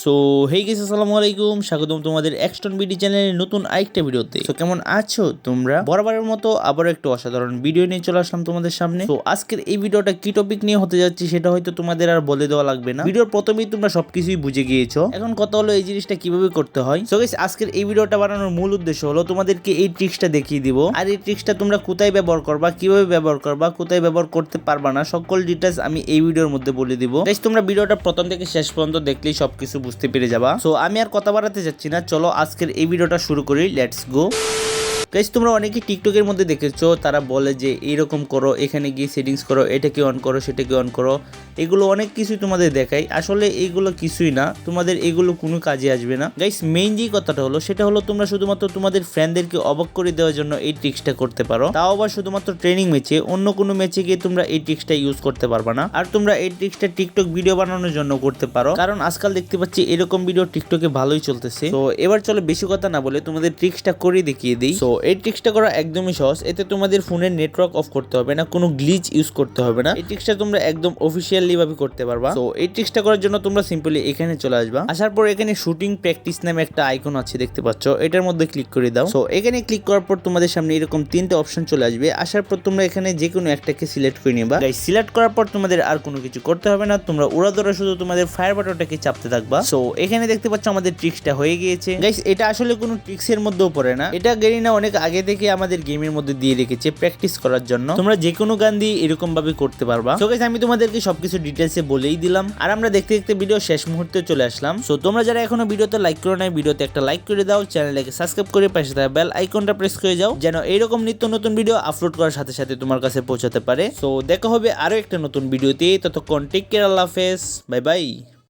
So hey guys, আসসালামু আলাইকুম, স্বাগতম তোমাদের এক্সটন বিডি চ্যানেলের নতুন আরেকটা ভিডিওতে। তো কেমন আছো তোমরা? বরাবরের মতো আবার একটা অসাধারণ ভিডিও নিয়ে চলে আসলাম তোমাদের সামনে। তো আজকের এই ভিডিওটা কি টপিক নিয়ে হতে যাচ্ছে সেটা হয়তো তোমাদের আর বলে দেওয়া লাগবে না, ভিডিওর প্রথমেই তোমরা সবকিছুই বুঝে গিয়েছো। এখন কথা হলো এই জিনিসটা কিভাবে করতে হয়। সো গাইস, আজকের এই ভিডিওটা বানানোর মূল উদ্দেশ্য হলো তোমাদেরকে এই ট্রিক্সটা দেখিয়ে দিব, আর এই ট্রিক্সটা তোমরা কোথায় ব্যবহার করবা, কিভাবে ব্যবহার করবা, কোথায় ব্যবহার করতে পারবা না, সকল ডিটেইলস আমি এই ভিডিওর মধ্যে বলে দিব। গাইস, তোমরা ভিডিওটা প্রথম থেকে শেষ পর্যন্ত দেখলেই সবকিছু বুঝতে পেরে যাবা। সো আমি আর কথা বাড়াতে যাচ্ছি না, চলো আজকের এই ভিডিওটা শুরু করি। Let's go. গাইস, তোমরা অনেকেই টিকটকের মধ্যে দেখেছো, তারা বলে যে এইরকম করো, এখানে গিয়ে সেটিংস করো, এটাকে অন করো, সেটাকে অন করো। এগুলো অনেক কিছুই তোমাদের দেখায়, আসলে এইগুলো কিছুই না, তোমাদের এগুলো কোনো কাজে আসবে না। গাইস, মেইন যে কথাটা হলো সেটা হলো তোমরা শুধুমাত্র তোমাদের ফ্রেন্ডদেরকে অবাক করে দেওয়ার জন্য এই ট্রিক্সটা করতে পারো, তাও আবার শুধুমাত্র ট্রেনিং ম্যাচে। অন্য কোনো ম্যাচে গিয়ে তোমরা এই ট্রিক্সটা ইউজ করতে পারবে না। আর তোমরা এই ট্রিক্সটা টিকটক ভিডিও বানানোর জন্য করতে পারো, কারণ আজকাল দেখতে পাচ্ছি এরকম ভিডিও টিকটকে ভালোই চলতেছে। তো এবার চলো বেশি কথা না বলে তোমাদের ট্রিক্সটা করে দেখিয়ে দিই। সো এই ট্রিক্সটা করা একদমই সহজ, এতে তোমাদের ফোনের নেটওয়ার্ক অফ করতে হবে না, কোনো গ্লিচ ইউজ করতে হবে না। এই ট্রিক্সটা তোমরা একদম অফিশিয়ালি ভাবে করতে পারবা। তো এই ট্রিক্সটা করার জন্য তোমরা সিম্পলি এখানে চলে আসবা। আসার পর এখানে শুটিং প্র্যাকটিস নামে একটা আইকন আছে, দেখতে পাচ্ছ, এটার মধ্যে ক্লিক করে দাও। সো এখানে ক্লিক করার পর তোমাদের সামনে এরকম তিনটে অপশন চলে আসবে। আসার পর তোমরা এখানে যে কোনো একটাকে সিলেক্ট করে নিবা। গাইস, সিলেক্ট করার পর তোমাদের আর কোনো কিছু করতে হবে না, তোমরা উড়াধরা শুধু তোমাদের ফায়ার বাটনটাকে চাপতে থাকবা। সো এখানে দেখতে পাচ্ছ আমাদের ট্রিক্সটা হয়ে গিয়েছে। গাইস, এটা আসলে কোনো ট্রিক্সের মধ্যেও পড়ে না, এটা গেরিনা অনেক আগে থেকে আমাদের গেমের মধ্যে দিয়ে রেখেছে প্র্যাকটিস করার জন্য। তোমরা যে কোনো গান দিয়ে এরকম ভাবে করতে পারবা। সো গাইস, আমি তোমাদেরকে সবকিছু ডিটেইলসে বলেই দিলাম, আর আমরা দেখতে দেখতে ভিডিও শেষ মুহূর্তে চলে আসলাম। সো তোমরা যারা এখনো ভিডিওতে লাইক করো নাই, ভিডিওতে একটা লাইক করে দাও, চ্যানেলটাকে সাবস্ক্রাইব করে পাশে থাকা বেল আইকনটা প্রেস করে যাও, যেন এইরকম নিত্য নতুন ভিডিও আপলোড করার সাথে সাথে তোমার কাছে পৌঁছাতে পারে। সো দেখা হবে আরো একটা নতুন ভিডিওতে, ততক্ষণ টেক কেয়ার, আল্লাহ হাফেজ, বাই বাই।